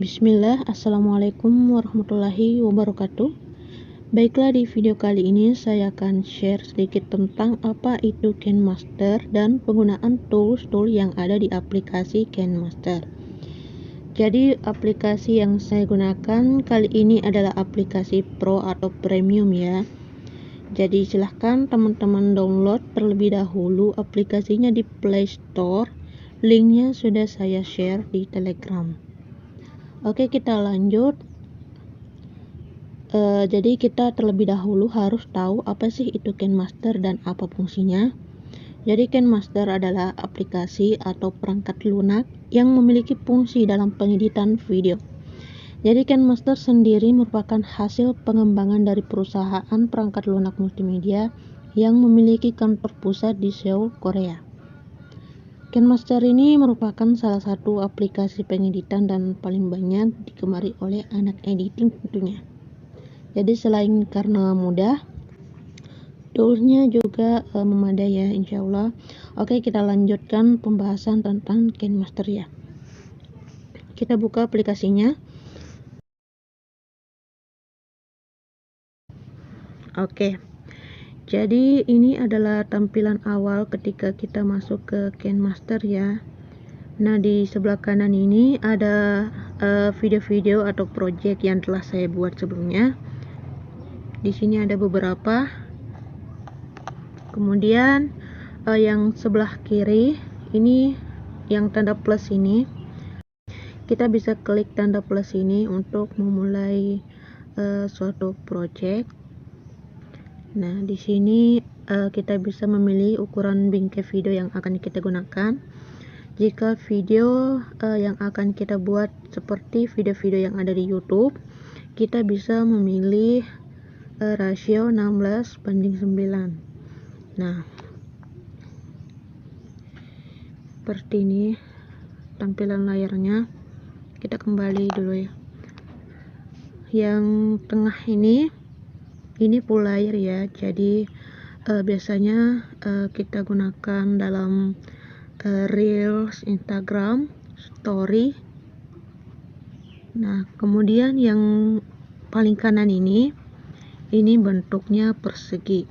Bismillah, Assalamualaikum warahmatullahi wabarakatuh. Baiklah, di video kali ini saya akan share sedikit tentang apa itu KineMaster dan penggunaan tools yang ada di aplikasi KineMaster. Jadi aplikasi yang saya gunakan kali ini adalah aplikasi Pro atau Premium ya. Jadi silahkan teman-teman download terlebih dahulu aplikasinya di Play Store. Linknya sudah saya share di Telegram. Oke, kita lanjut. Jadi kita terlebih dahulu harus tahu apa sih itu KineMaster dan apa fungsinya. Jadi KineMaster adalah aplikasi atau perangkat lunak yang memiliki fungsi dalam pengeditan video. Jadi KineMaster sendiri merupakan hasil pengembangan dari perusahaan perangkat lunak multimedia yang memiliki kantor pusat di Seoul, Korea. KineMaster ini merupakan salah satu aplikasi pengeditan dan paling banyak digemari oleh anak editing tentunya. Jadi selain karena mudah, toolsnya juga memadai ya, insya Allah. Oke, kita lanjutkan pembahasan tentang KineMaster ya. Kita buka aplikasinya. Oke, jadi ini adalah tampilan awal ketika kita masuk ke KineMaster ya. Nah, di sebelah kanan ini ada video-video atau project yang telah saya buat sebelumnya. Di sini ada beberapa. Kemudian yang sebelah kiri ini yang tanda plus ini, kita bisa klik tanda plus ini untuk memulai suatu project. Nah, di sini kita bisa memilih ukuran bingkai video yang akan kita gunakan. Jika video yang akan kita buat seperti video-video yang ada di YouTube, kita bisa memilih rasio 16:9. Nah, seperti ini tampilan layarnya. Kita kembali dulu ya. Yang tengah ini full layar ya. Jadi biasanya kita gunakan dalam Reels, Instagram, Story. Nah, kemudian yang paling kanan ini bentuknya persegi.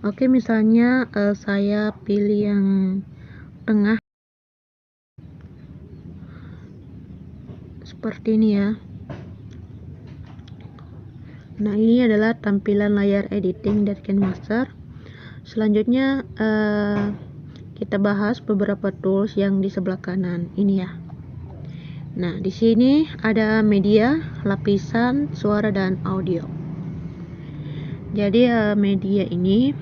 Oke, misalnya saya pilih yang tengah seperti ini ya. Nah, ini adalah tampilan layar editing dari KineMaster. Selanjutnya kita bahas beberapa tools yang di sebelah kanan ini ya. Nah, di sini ada media, lapisan, suara dan audio. Jadi media ini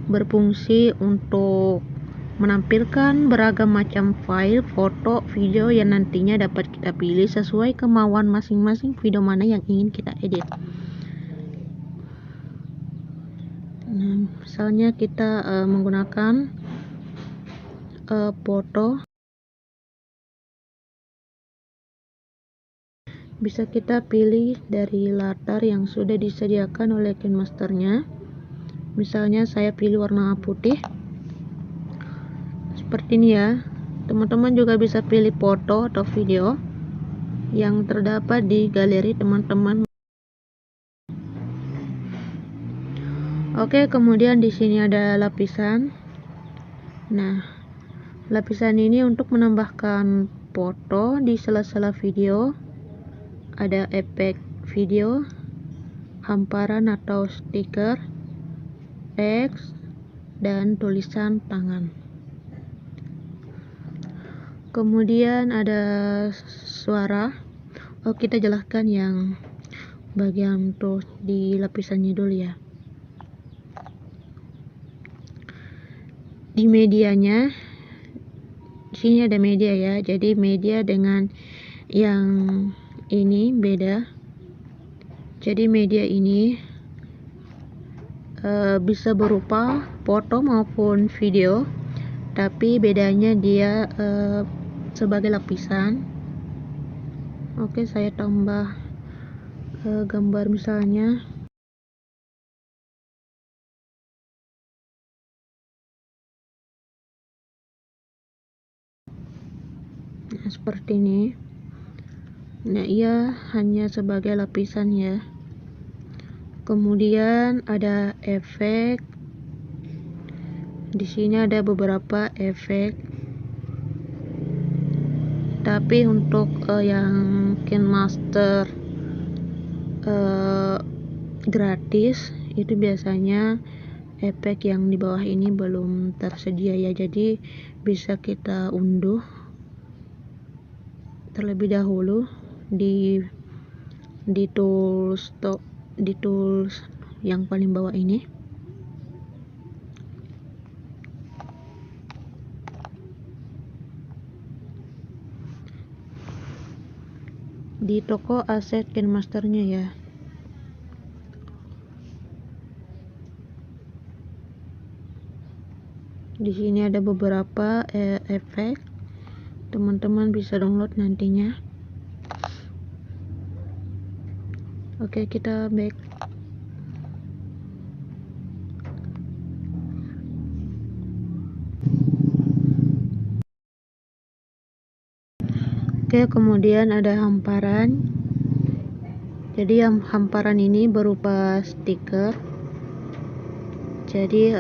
berfungsi untuk menampilkan beragam macam file, foto, video yang nantinya dapat kita pilih sesuai kemauan masing-masing video mana yang ingin kita edit. Nah, misalnya kita menggunakan foto, bisa kita pilih dari latar yang sudah disediakan oleh KineMasternya. Misalnya saya pilih warna putih seperti ini ya. Teman-teman juga bisa pilih foto atau video yang terdapat di galeri teman-teman. Oke, kemudian di sini ada lapisan. Nah, lapisan ini untuk menambahkan foto di sela-sela video. Ada efek video, hamparan atau stiker, teks, dan tulisan tangan. Kemudian ada suara. Kita jelaskan yang bagian tuh di lapisannya dulu ya. Di medianya, di sini ada media ya. Jadi media dengan yang ini beda. Jadi media ini bisa berupa foto maupun video, tapi bedanya dia sebagai lapisan. Oke, saya tambah gambar misalnya. Nah, seperti ini. Nah, ia hanya sebagai lapisan ya. Kemudian ada efek. Di sini ada beberapa efek. Tapi untuk yang KineMaster gratis itu biasanya efek yang di bawah ini belum tersedia ya. Jadi bisa kita unduh terlebih dahulu di tools yang paling bawah ini. Di toko aset KineMasternya ya. Di sini ada beberapa efek. Teman-teman bisa download nantinya. Oke, kita back. Oke, kemudian ada hamparan. Jadi hamparan ini berupa stiker. Jadi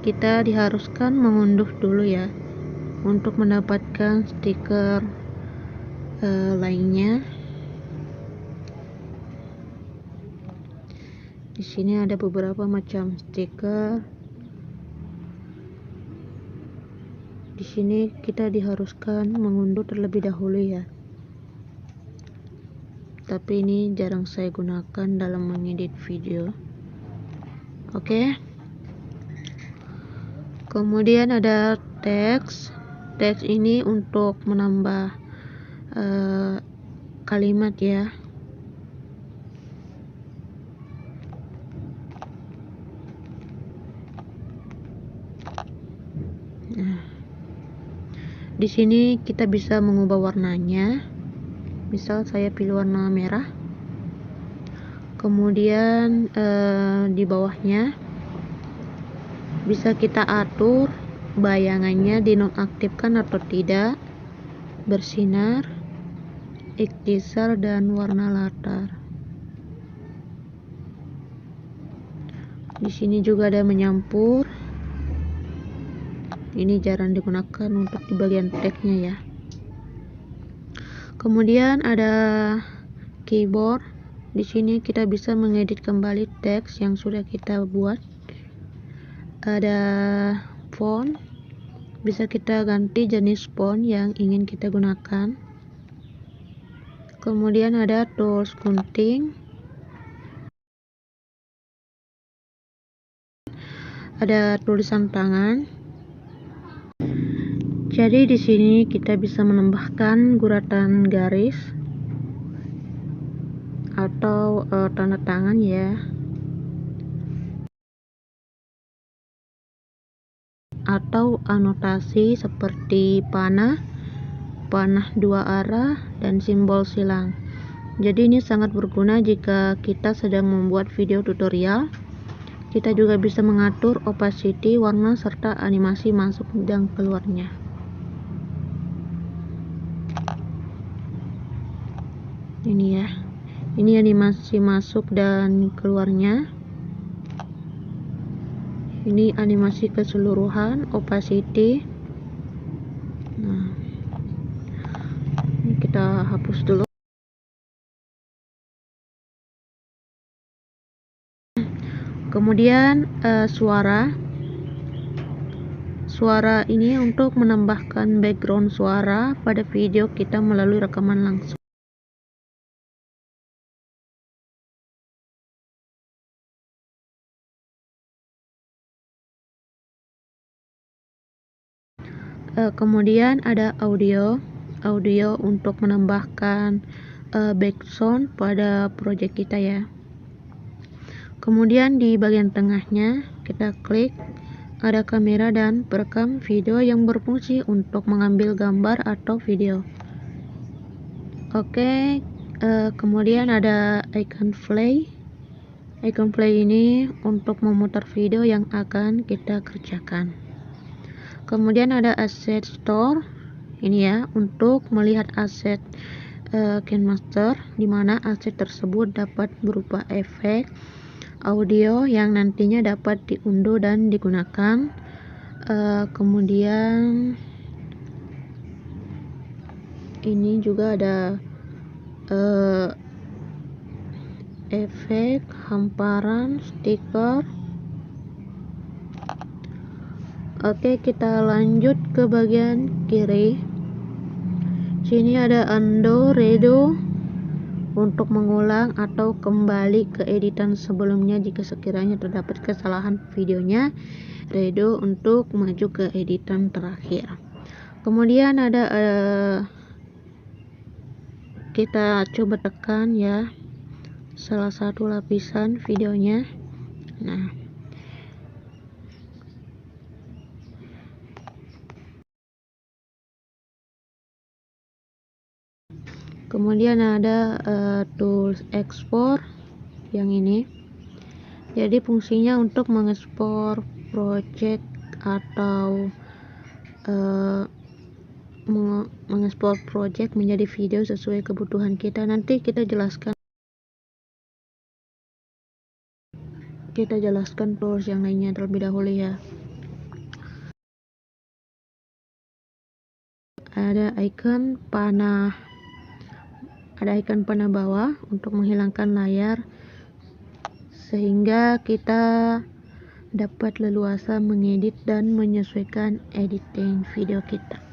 kita diharuskan mengunduh dulu ya untuk mendapatkan stiker lainnya. Di sini ada beberapa macam stiker. Di sini kita diharuskan mengunduh terlebih dahulu ya. Tapi ini jarang saya gunakan dalam mengedit video. Oke. Kemudian ada teks. Teks ini untuk menambah kalimat ya. Nah, di sini kita bisa mengubah warnanya. Misal saya pilih warna merah. Kemudian di bawahnya bisa kita atur bayangannya dinonaktifkan atau tidak, bersinar, ikhtisar, dan warna latar. Di sini juga ada menyampur. Ini jarang digunakan untuk di bagian teksnya ya. Kemudian ada keyboard. Di sini kita bisa mengedit kembali teks yang sudah kita buat. Ada font. Bisa kita ganti jenis font yang ingin kita gunakan. Kemudian ada tools gunting. Ada tulisan tangan. Jadi di sini kita bisa menambahkan guratan garis atau tanda tangan ya, atau anotasi seperti panah dua arah, dan simbol silang. Jadi ini sangat berguna jika kita sedang membuat video tutorial. Kita juga bisa mengatur opacity, warna, serta animasi masuk dan keluarnya. Ini ya, ini animasi masuk dan keluarnya. Ini animasi keseluruhan, opacity. Nah, ini kita hapus dulu. Kemudian suara ini untuk menambahkan background suara pada video kita melalui rekaman langsung. Kemudian ada audio untuk menambahkan background pada project kita ya. Kemudian di bagian tengahnya kita klik, ada kamera dan perekam video yang berfungsi untuk mengambil gambar atau video. Oke, kemudian ada icon play. Icon play ini untuk memutar video yang akan kita kerjakan. Kemudian ada asset store, ini ya, untuk melihat aset KineMaster, di mana aset tersebut dapat berupa efek audio yang nantinya dapat diunduh dan digunakan. Kemudian ini juga ada efek hamparan stiker. Oke, kita lanjut ke bagian kiri. Sini ada undo, redo untuk mengulang atau kembali ke editan sebelumnya jika sekiranya terdapat kesalahan videonya. Redo untuk maju ke editan terakhir. Kemudian ada kita coba tekan ya salah satu lapisan videonya. Nah, kemudian ada tools export yang ini. Jadi fungsinya untuk mengekspor project atau mengekspor project menjadi video sesuai kebutuhan kita. Nanti kita jelaskan tools yang lainnya terlebih dahulu ya. Ada icon panah bawah untuk menghilangkan layar sehingga kita dapat leluasa mengedit dan menyesuaikan editing video kita.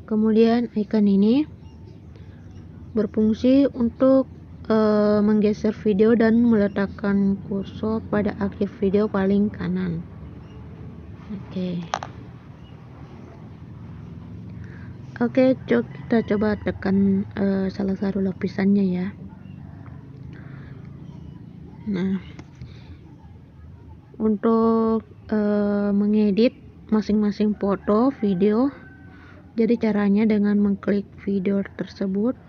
Kemudian icon ini berfungsi untuk menggeser video dan meletakkan kursor pada akhir video paling kanan. Oke, kita coba tekan salah satu lapisannya ya. Nah, untuk mengedit masing-masing foto video, jadi caranya dengan mengklik video tersebut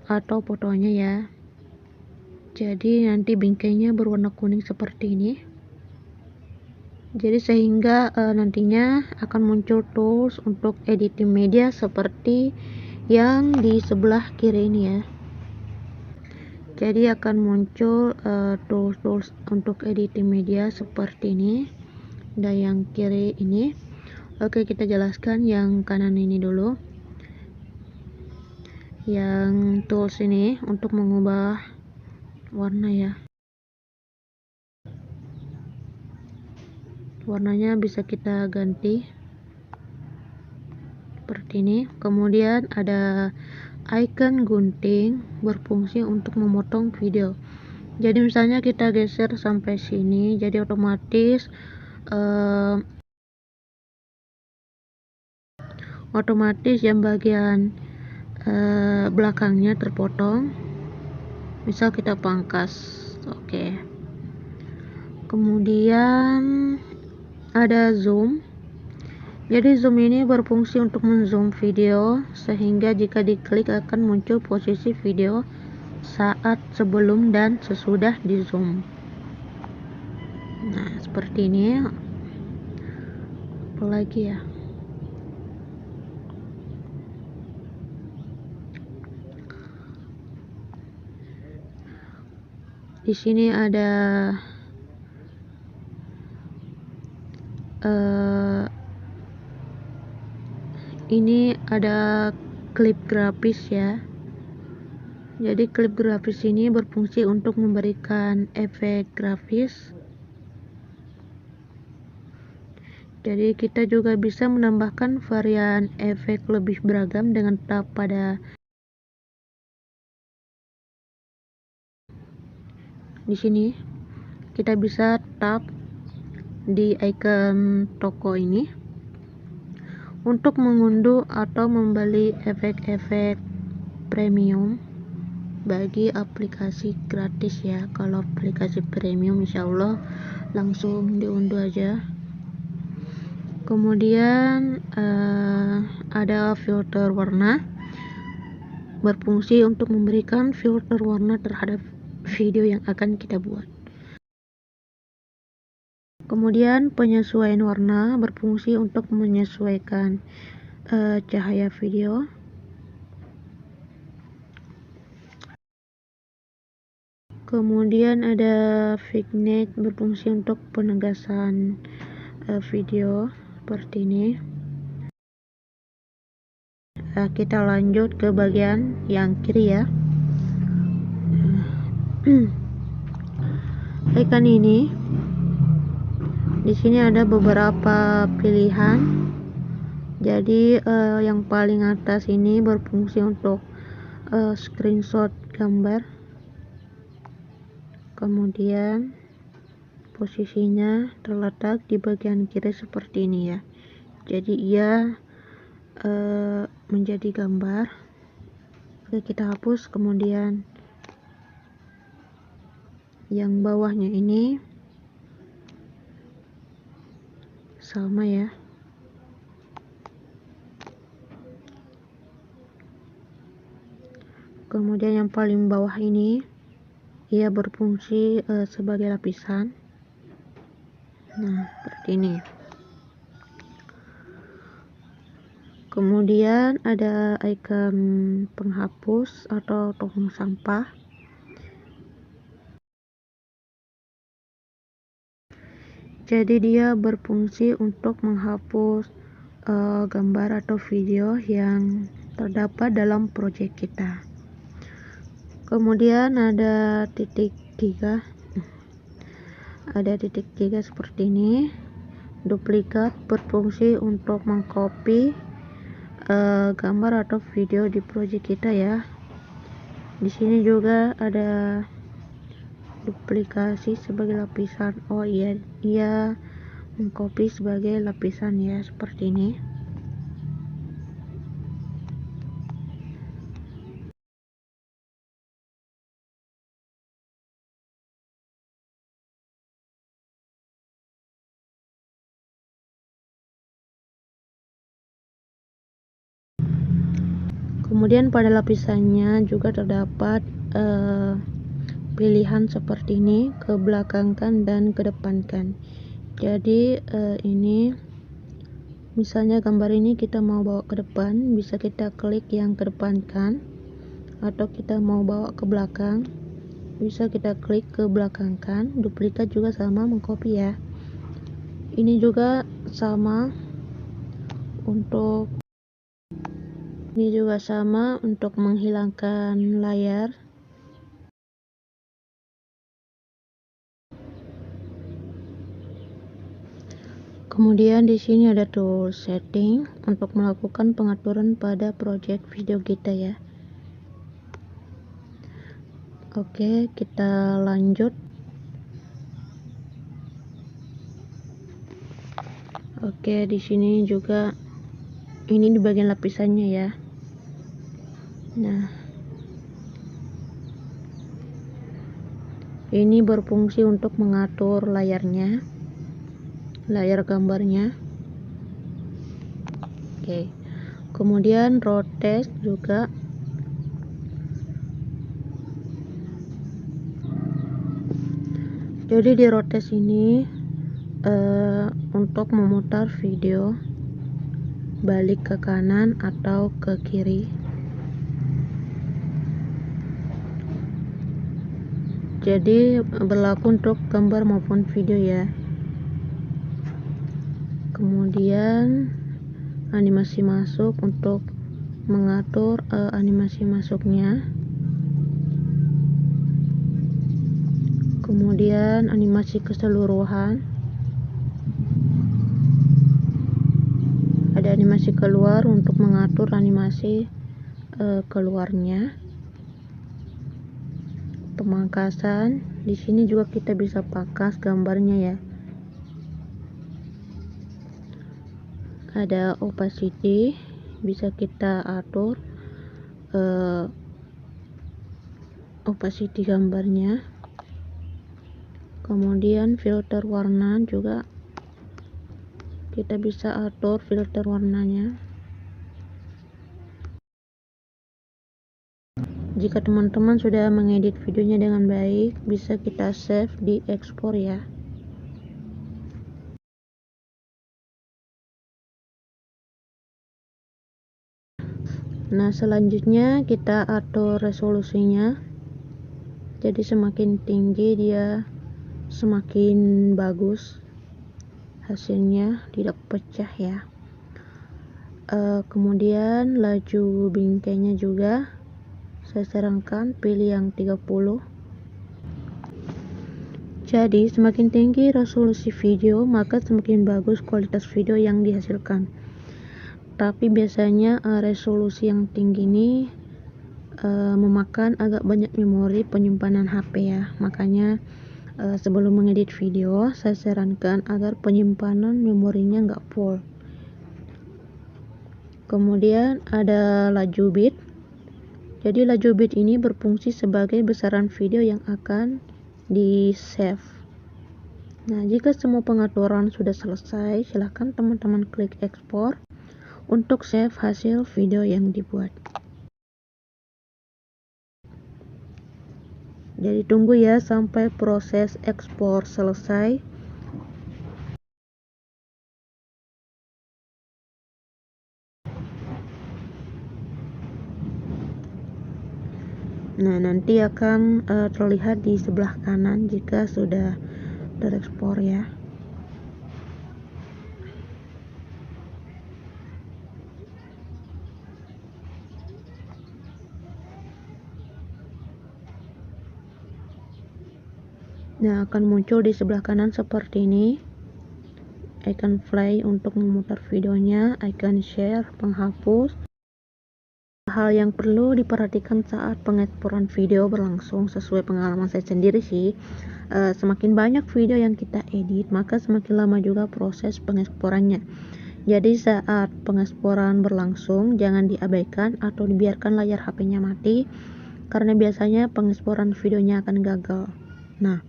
atau fotonya ya. Jadi nanti bingkainya berwarna kuning seperti ini. Jadi sehingga nantinya akan muncul tools untuk editing media seperti yang di sebelah kiri ini ya. Jadi akan muncul tools untuk editing media seperti ini dan yang kiri ini. Oke, kita jelaskan yang kanan ini dulu. Yang tools ini untuk mengubah warna ya. Warnanya bisa kita ganti seperti ini. Kemudian ada icon gunting berfungsi untuk memotong video. Jadi misalnya kita geser sampai sini, jadi otomatis yang bagian belakangnya terpotong. Misal kita pangkas. Oke. Kemudian ada zoom. Jadi zoom ini berfungsi untuk menzoom video sehingga jika diklik akan muncul posisi video saat sebelum dan sesudah di zoom. Nah, seperti ini. Apalagi ya. Di sini ada ini ada klip grafis ya. Jadi klip grafis ini berfungsi untuk memberikan efek grafis. Jadi kita juga bisa menambahkan varian efek lebih beragam dengan tap pada di sini. Kita bisa tap di icon toko ini untuk mengunduh atau membeli efek-efek premium bagi aplikasi gratis ya. Kalau aplikasi premium insya Allah langsung diunduh aja. Kemudian ada filter warna, berfungsi untuk memberikan filter warna terhadap video yang akan kita buat. Kemudian penyesuaian warna berfungsi untuk menyesuaikan cahaya video. Kemudian ada vignette berfungsi untuk penegasan video seperti ini. Kita lanjut ke bagian yang kiri ya. Icon ini di sini ada beberapa pilihan. Jadi yang paling atas ini berfungsi untuk screenshot gambar. Kemudian posisinya terletak di bagian kiri seperti ini ya. Jadi ia menjadi gambar. Oke, kita hapus. Kemudian yang bawahnya ini sama ya. Kemudian yang paling bawah ini ia berfungsi sebagai lapisan. Nah, seperti ini. Kemudian ada icon penghapus atau tong sampah. Jadi dia berfungsi untuk menghapus gambar atau video yang terdapat dalam proyek kita. Kemudian ada titik 3. Ada titik 3 seperti ini. Duplikat berfungsi untuk mengcopy gambar atau video di proyek kita ya. Di sini juga ada duplikasi sebagai lapisan. Oh iya, ia mengcopy sebagai lapisan ya, seperti ini. Kemudian pada lapisannya juga terdapat pilihan seperti ini, kebelakangkan dan kedepankan. Jadi ini misalnya gambar ini kita mau bawa ke depan, bisa kita klik yang kedepankan, atau kita mau bawa ke belakang, bisa kita klik ke belakangkan. Duplikat juga sama, mengcopy ya. Ini juga sama untuk menghilangkan layar. Kemudian di sini ada tool setting untuk melakukan pengaturan pada project video kita ya. Oke, kita lanjut. Oke, di sini juga ini di bagian lapisannya ya. Nah, ini berfungsi untuk mengatur layarnya, layar gambarnya. Oke. Kemudian rotate juga. Jadi di rotate ini untuk memutar video balik ke kanan atau ke kiri. Jadi berlaku untuk gambar maupun video ya. Kemudian animasi masuk untuk mengatur animasi masuknya. Kemudian animasi keseluruhan. Ada animasi keluar untuk mengatur animasi keluarnya. Pemangkasan, di sini juga kita bisa pangkas gambarnya ya. Ada opacity, bisa kita atur opacity gambarnya. Kemudian filter warna juga kita bisa atur filter warnanya. Jika teman-teman sudah mengedit videonya dengan baik, bisa kita save di ekspor ya. Nah, selanjutnya kita atur resolusinya. Jadi semakin tinggi dia semakin bagus hasilnya, tidak pecah ya. Kemudian laju bingkainya juga saya sarankan pilih yang 30. Jadi semakin tinggi resolusi video maka semakin bagus kualitas video yang dihasilkan. Tapi biasanya resolusi yang tinggi ini memakan agak banyak memori penyimpanan HP ya. Makanya sebelum mengedit video saya sarankan agar penyimpanan memorinya nggak full. Kemudian ada laju bit. Jadi laju bit ini berfungsi sebagai besaran video yang akan di save. Nah, jika semua pengaturan sudah selesai, silahkan teman-teman klik ekspor untuk save hasil video yang dibuat. Jadi tunggu ya sampai proses ekspor selesai. Nah, nanti akan terlihat di sebelah kanan jika sudah terekspor ya. Nah, akan muncul di sebelah kanan seperti ini. Icon play untuk memutar videonya, icon share, penghapus. Hal yang perlu diperhatikan saat pengeksporan video berlangsung sesuai pengalaman saya sendiri sih, semakin banyak video yang kita edit maka semakin lama juga proses pengeksporannya. Jadi saat pengeksporan berlangsung jangan diabaikan atau dibiarkan layar HP-nya mati karena biasanya pengeksporan videonya akan gagal. Nah,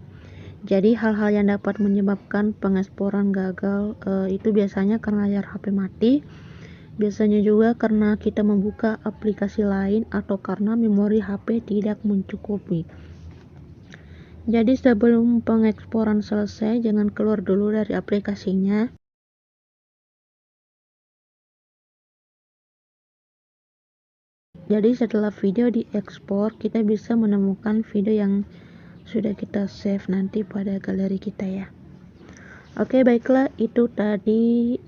jadi hal-hal yang dapat menyebabkan pengeksporan gagal itu biasanya karena layar HP mati. Biasanya juga karena kita membuka aplikasi lain atau karena memori HP tidak mencukupi. Jadi sebelum pengeksporan selesai, jangan keluar dulu dari aplikasinya. Jadi setelah video diekspor, kita bisa menemukan video yang sudah kita save nanti pada galeri kita ya. Oke, baiklah, itu tadi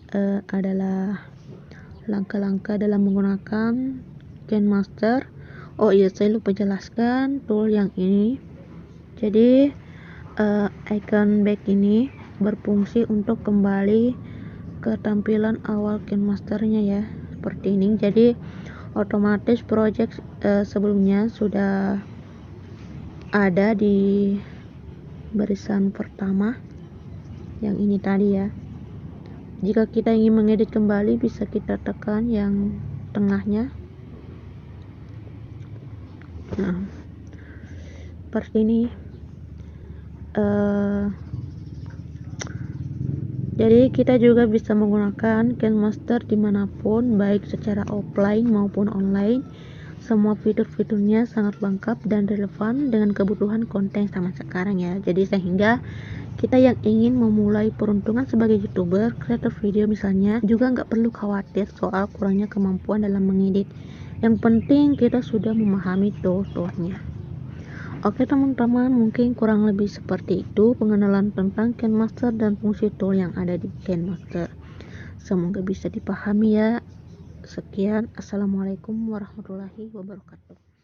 adalah langkah-langkah dalam menggunakan KineMaster. Oh iya, saya lupa jelaskan tool yang ini. Jadi icon back ini berfungsi untuk kembali ke tampilan awal KineMasternya ya, seperti ini. Jadi otomatis project sebelumnya sudah ada di barisan pertama yang ini tadi ya. Jika kita ingin mengedit kembali bisa kita tekan yang tengahnya. Nah, seperti ini. Jadi kita juga bisa menggunakan KineMaster dimanapun, baik secara offline maupun online. Semua fitur-fiturnya sangat lengkap dan relevan dengan kebutuhan konten zaman sekarang ya. Jadi sehingga kita yang ingin memulai peruntungan sebagai YouTuber, kreator video misalnya, juga nggak perlu khawatir soal kurangnya kemampuan dalam mengedit. Yang penting kita sudah memahami tool-toolnya. Oke teman-teman, mungkin kurang lebih seperti itu pengenalan tentang KineMaster dan fungsi tool yang ada di KineMaster. Semoga bisa dipahami ya. Sekian, assalamualaikum warahmatullahi wabarakatuh.